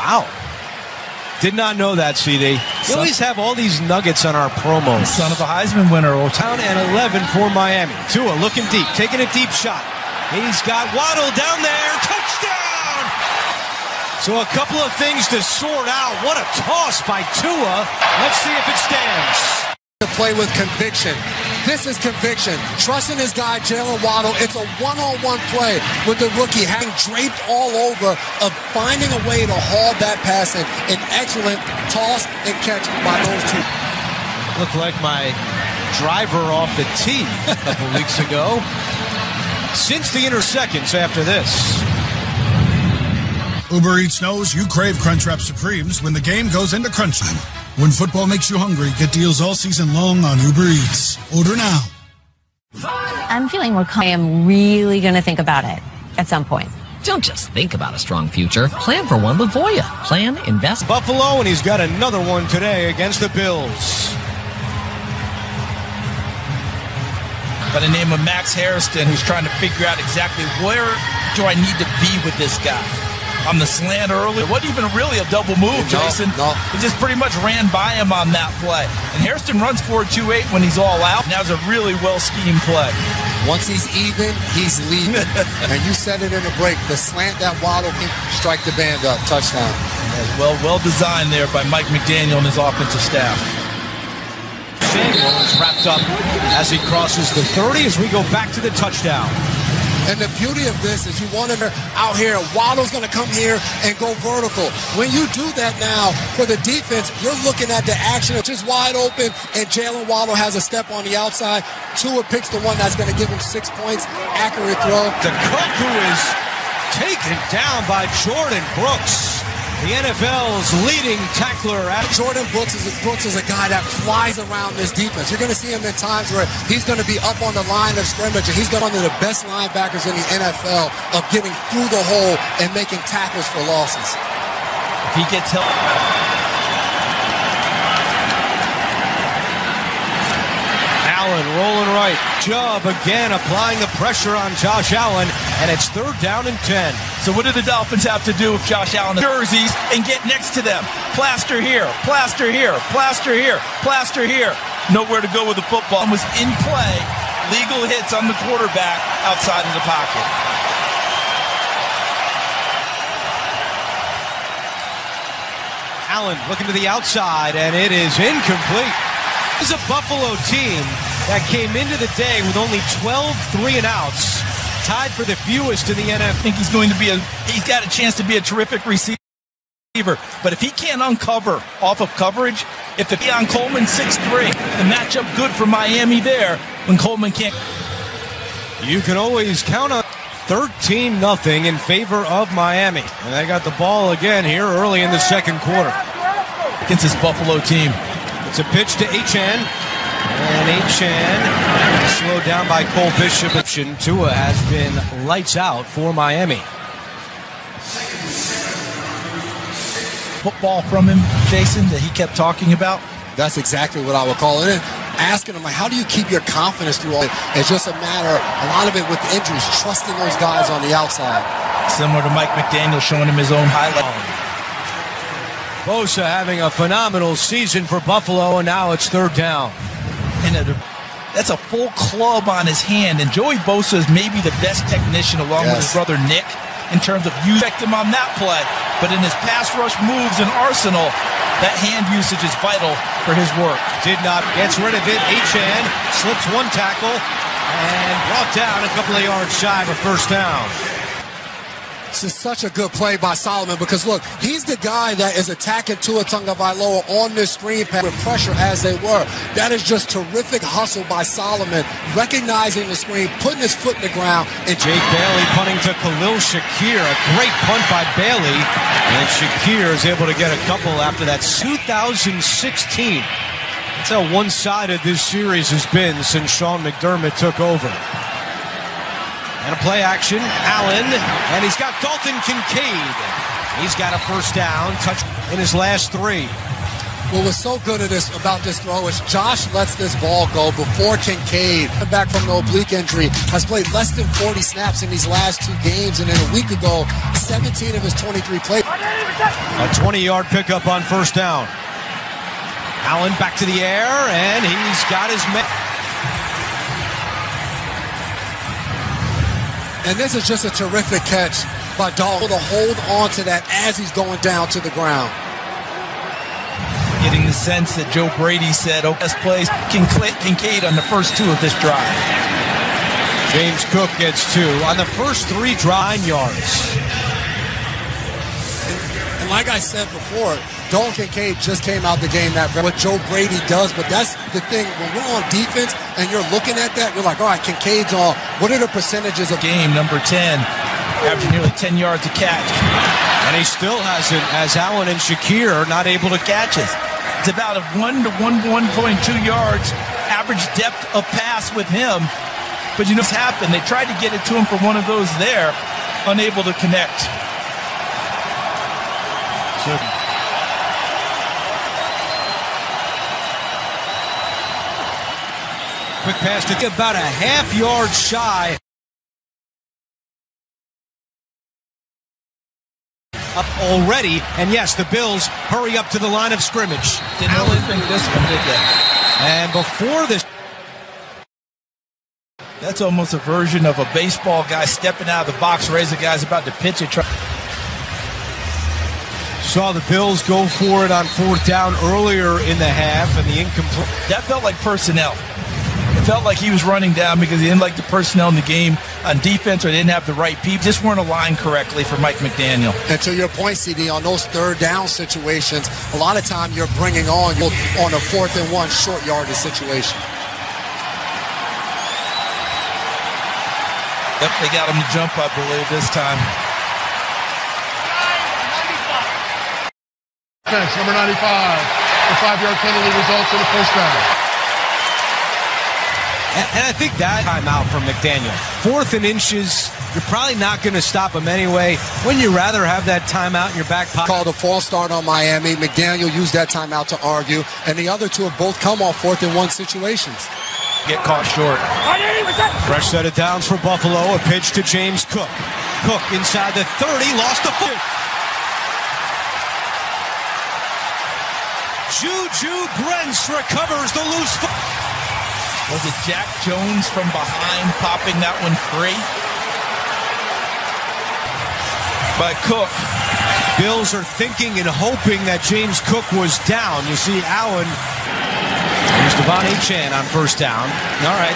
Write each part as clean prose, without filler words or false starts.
Wow. Did not know that, CD. We always have all these nuggets on our promos. Son of a Heisman winner. Down and 11 for Miami. Tua looking deep, taking a deep shot. He's got Waddle down there. Touchdown! So a couple of things to sort out. What a toss by Tua. Let's see if it stands. To play with conviction. This is conviction. Trusting his guy, Jalen Waddle. It's a one-on-one play with the rookie having draped all over of finding a way to haul that pass in. An excellent toss and catch by those two. Looked like my driver off the tee a couple weeks ago. Since the interseconds after this. Uber Eats knows you crave Crunchwrap Supremes when the game goes into crunch time. When football makes you hungry, get deals all season long on Uber Eats. Order now. I'm feeling more calm. I am really going to think about it at some point. Don't just think about a strong future. Plan for one with Voya. Plan, invest. Buffalo, and he's got another one today against the Bills. By the name of Max Hairston, who's trying to figure out exactly where do I need to be with this guy. On the slant early. It wasn't even really a double move, Jason. No. It just pretty much ran by him on that play. And Hairston runs 4.28 when he's all out. Now it's a really well-schemed play. Once he's even, he's leaving. And you said it in the break. The slant that Waddle can strike the band up. Touchdown. Well designed there by Mike McDaniel and his offensive staff. Samuel is wrapped up as he crosses the 30 as we go back to the touchdown. And the beauty of this is you wanted her out here. Waddle's going to come here and go vertical. When you do that now for the defense, you're looking at the action, which is wide open, and Jalen Waddle has a step on the outside. Tua picks the one that's going to give him 6 points. Accurate throw. The cook who is taken down by Jordan Brooks. The NFL's leading tackler. Jordan Brooks is a guy that flies around this defense. You're going to see him in times where he's going to be up on the line of scrimmage, and he's one of the best linebackers in the NFL of getting through the hole and making tackles for losses. If he gets help. Allen rolling right. Chubb again applying the pressure on Josh Allen, and it's 3rd down and 10. So what do the Dolphins have to do with Josh Allen? Jerseys and get next to them. Plaster here, plaster here, plaster here, plaster here. Nowhere to go with the football. Was in play. Legal hits on the quarterback outside of the pocket. Allen looking to the outside, and it is incomplete. This is a Buffalo team that came into the day with only 12 3-and-outs, tied for the fewest in the NFL. I think he's got a chance to be a terrific receiver. But if he can't uncover off of coverage, if the on Coleman 6'3", the matchup good for Miami there when Coleman can't. You can always count on 13-0 in favor of Miami. And they got the ball again here early in the second quarter. Against this Buffalo team. It's a pitch to Achane. And Achane slowed down by Cole Bishop. Tua has been lights out for Miami. Football from him, Jason, that he kept talking about. That's exactly what I would call it. And asking him, like, how do you keep your confidence through all it? It's just a matter, a lot of it with injuries, trusting those guys on the outside. Similar to Mike McDaniel showing him his own highlight. Bosa having a phenomenal season for Buffalo, and now it's 3rd down. And that's a full club on his hand, and Joey Bosa is maybe the best technician along with his brother Nick in terms of you affect him on that play, but in his pass rush moves and arsenal, that hand usage is vital for his work. Did not, gets rid of it. Achane slips one tackle and brought down a couple of yards shy of a 1st down. This is such a good play by Solomon because, look, he's the guy that is attacking Tua Tagovailoa on this screen pass with pressure as they were. That is just terrific hustle by Solomon, recognizing the screen, putting his foot in the ground. And Jake Bailey punting to Khalil Shakir. A great punt by Bailey. And Shakir is able to get a couple after that 2016. That's how one-sided this series has been since Sean McDermott took over. And a play action, Allen, and he's got Dalton Kincaid. He's got a 1st down, touch in his last 3. What was so good about this throw is Josh lets this ball go before Kincaid, back from the oblique injury, has played less than 40 snaps in these last 2 games, and then a week ago, 17 of his 23 plays. A 20-yard pickup on first down. Allen back to the air, and he's got his man. And this is just a terrific catch by Dolphins to hold on to that as he's going down to the ground. Getting the sense that Joe Brady said, oh, best plays Kincaid on the first 2 of this drive. James Cook gets 2 on the first 3 drive, 9 yards. And like I said before, Dalton Kincaid just came out the game that what Joe Brady does, but that's the thing. When we're on defense and you're looking at that, you're like, all right, Kincaid's on. What are the percentages of game number 10, averaging nearly 10 yards a catch? And he still hasn't, as Allen and Shakir are not able to catch it. It's about a 1 to 1.2 yards average depth of pass with him. But you know what's happened? They tried to get it to him for one of those there, unable to connect. Quick pass to about a half-yard shy. Up already, and yes, the Bills hurry up to the line of scrimmage. Didn't really think this one, did they? And before this, that's almost a version of a baseball guy stepping out of the box, whereas the guy's about to pitch it. Saw the Bills go for it on 4th down earlier in the half, and the incomplete. That felt like personnel. It felt like he was running down because he didn't like the personnel in the game on defense, or they didn't have the right people. Just weren't aligned correctly for Mike McDaniel. And to your point, CD, on those 3rd down situations, a lot of time you're bringing on a 4th and 1 short yardage situation. Yep, they got him to jump, I believe, this time. Number 95, the 5-yard penalty results in a first down. And I think that timeout from McDaniel. 4th and inches, you're probably not going to stop him anyway. Wouldn't you rather have that timeout in your back pocket? Called a false start on Miami. McDaniel used that timeout to argue, and the other 2 have both come off 4th and 1 situations. Get caught short. Fresh set of downs for Buffalo. A pitch to James Cook. Cook inside the 30, lost the foot. Juju Brents recovers the loose foot. Was it Jack Jones from behind popping that one free? By Cook. Bills are thinking and hoping that James Cook was down. You see Allen. Here's Devon Achane on first down. All right.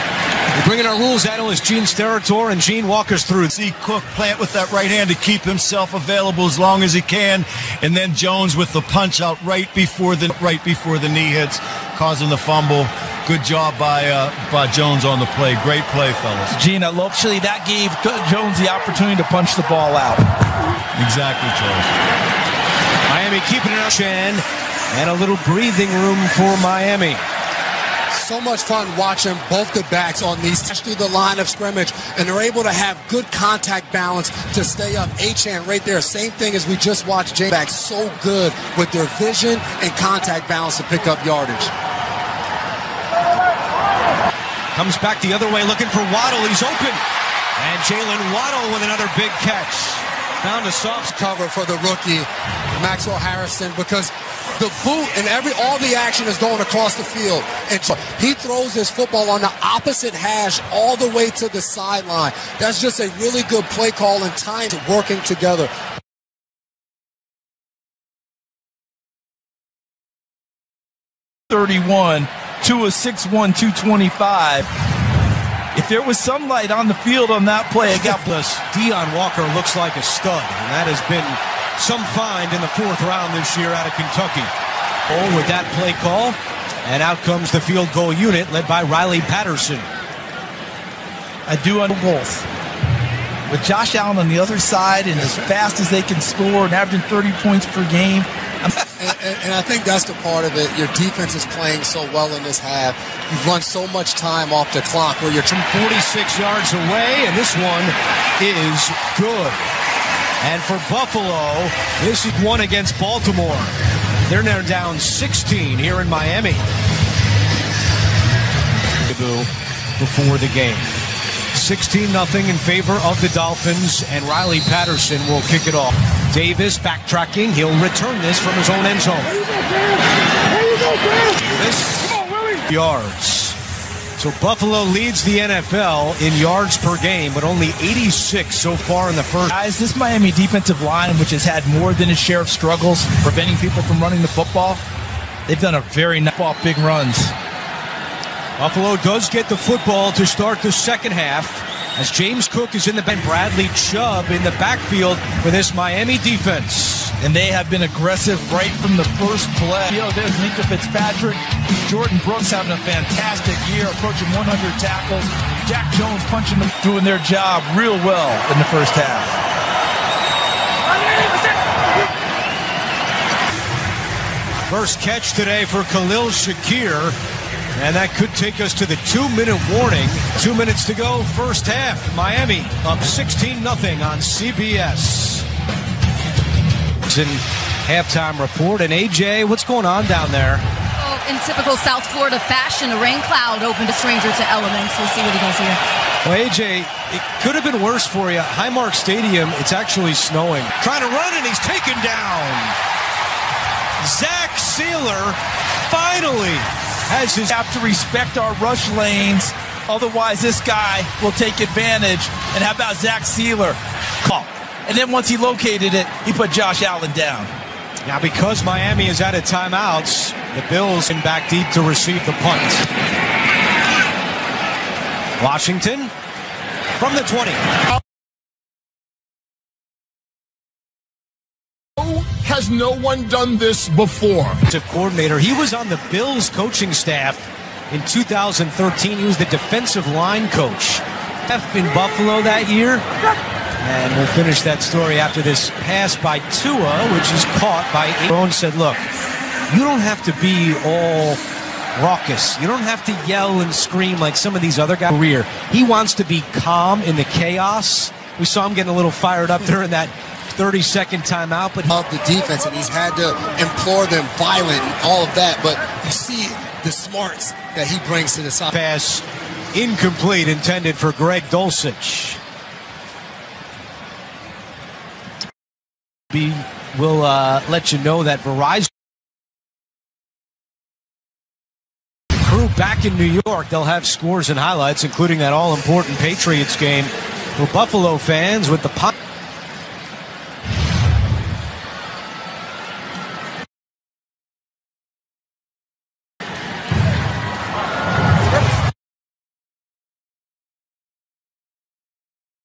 We're bringing our rules analyst Gene Steratore, and Gene, walk us through. See Cook plant with that right hand to keep himself available as long as he can, and then Jones with the punch out right before the knee hits, causing the fumble. Good job by Jones on the play. Great play, fellas. Gene, actually that gave Jones the opportunity to punch the ball out. Exactly, Charles. Miami keeping it up, Chan, and a little breathing room for Miami. So much fun watching both the backs on these through the line of scrimmage, and they're able to have good contact balance to stay up. Achane right there, same thing as we just watched. James back so good with their vision and contact balance to pick up yardage. Comes back the other way looking for Waddle. He's open. And Jalen Waddle with another big catch. Found a soft cover for the rookie, Maxwell Harrison, because the boot and all the action is going across the field. And so he throws his football on the opposite hash all the way to the sideline. That's just a really good play call and time working together. .31 to a 6'1", 225. If there was sunlight on the field on that play, it got plus. Deion Walker looks like a stud, and that has been some find in the 4th round this year out of Kentucky. Oh, with that play call, and out comes the field goal unit led by Riley Patterson. I do on both. With Josh Allen on the other side and as fast as they can score and averaging 30 points per game. And I think that's the part of it. Your defense is playing so well in this half. You've run so much time off the clock where you're 46 yards away, and this one is good. And for Buffalo, this is one against Baltimore. They're now down 16 here in Miami. Before the game. 16-0 in favor of the Dolphins, and Riley Patterson will kick it off. Davis backtracking. He'll return this from his own end zone. Davis, yards. So Buffalo leads the NFL in yards per game, but only 86 so far in the first. Guys, this Miami defensive line, which has had more than its share of struggles preventing people from running the football, they've done a very nice ball, big runs. Buffalo does get the football to start the second half as James Cook is in the bench. Bradley Chubb in the backfield for this Miami defense. And they have been aggressive right from the first play. There's Minka Fitzpatrick. Jordan Brooks having a fantastic year, approaching 100 tackles. Jack Jones punching them, doing their job real well in the first half. First catch today for Khalil Shakir. And that could take us to the 2-minute warning. 2 minutes to go, first half. Miami up 16-0 on CBS. It's in halftime report. And AJ, what's going on down there? Oh, in typical South Florida fashion, a rain cloud opened a stranger to elements. We'll see what he does here. Well, AJ, it could have been worse for you. Highmark Stadium, it's actually snowing. Trying to run, and he's taken down. Zach Sealer finally has his... Have to respect our rush lanes, otherwise this guy will take advantage. And how about Zach Sealer? And then once he located it, he put Josh Allen down. Now, because Miami is out of timeouts, the Bills in back deep to receive the punt. Washington from the 20. Has no one done this before? Coordinator. He was on the Bills coaching staff in 2013. He was the defensive line coach in Buffalo that year. And we'll finish that story after this pass by Tua, which is caught by Aaron. Said, look, you don't have to be all raucous. You don't have to yell and scream like some of these other guys. He wants to be calm in the chaos. We saw him getting a little fired up during that 30-second timeout, but of the defense, and he's had to implore them violent and all of that. But you see the smarts that he brings to the side. Pass incomplete, intended for Greg Dulcich. We'll let you know that Verizon crew back in New York. They'll have scores and highlights, including that all-important Patriots game for Buffalo fans with the pop.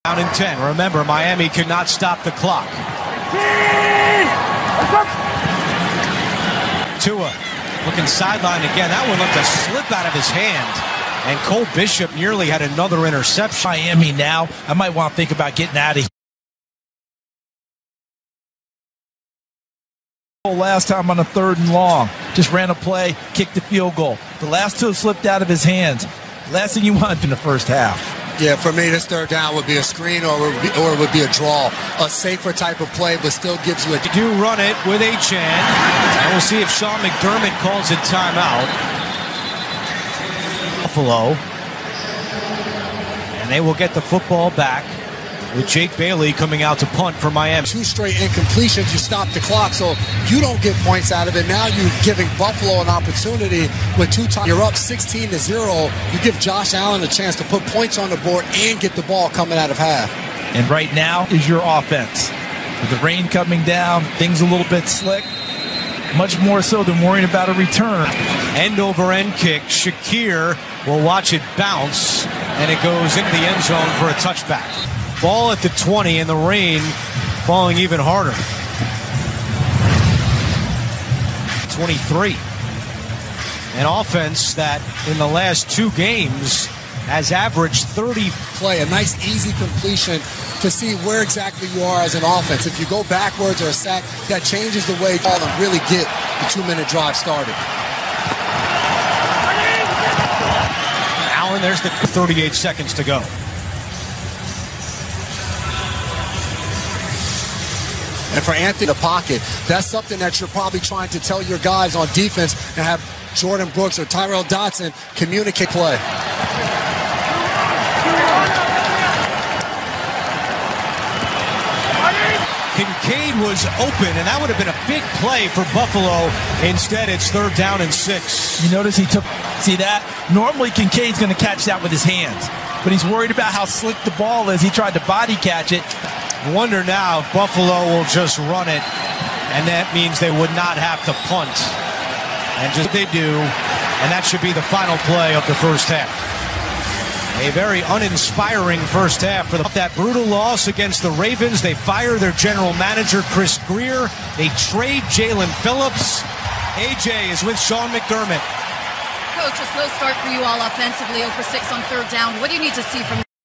Down in 10. Remember, Miami could not stop the clock. Tua looking sideline again. That one looked to slip out of his hand. And Cole Bishop nearly had another interception. Miami now. I might want to think about getting out of here. Last time on a 3rd and long. Just ran a play, kicked the field goal. The last two slipped out of his hands. Last thing you want in the first half. Yeah, for me, this third down would be a screen or it would be a draw. A safer type of play, but still gives you a... Do run it with Achane. And we'll see if Sean McDermott calls a timeout. Buffalo. And they will get the football back with Jake Bailey coming out to punt for Miami. 2 straight incompletions, you stop the clock, so you don't get points out of it. Now you're giving Buffalo an opportunity with 2 times. You're up 16-0. You give Josh Allen a chance to put points on the board and get the ball coming out of half. And right now is your offense. With the rain coming down, things a little bit slick. Much more so than worrying about a return. End-over-end kick. Shakir will watch it bounce, and it goes into the end zone for a touchback. Ball at the 20, and the rain falling even harder. 23. An offense that in the last 2 games has averaged 30. Play a nice easy completion to see where exactly you are as an offense. If you go backwards or a sack, that changes the way you really get the 2-minute drive started. Allen, there's the 38 seconds to go. And for Anthony in the pocket, that's something that you're probably trying to tell your guys on defense and have Jordan Brooks or Tyrell Dodson communicate play. Kincaid was open, and that would have been a big play for Buffalo. Instead, it's 3rd down and 6. You notice he took, see that? Normally, Kincaid's going to catch that with his hands, but he's worried about how slick the ball is. He tried to body catch it. Wonder now if Buffalo will just run it, and that means they would not have to punt. And just they do, and that should be the final play of the first half. A very uninspiring first half for that brutal loss against the Ravens. They fire their general manager, Chris Greer. They trade Jalen Phillips. AJ is with Sean McDermott. Coach, a slow start for you all offensively, 0 for 6 on 3rd down. What do you need to see from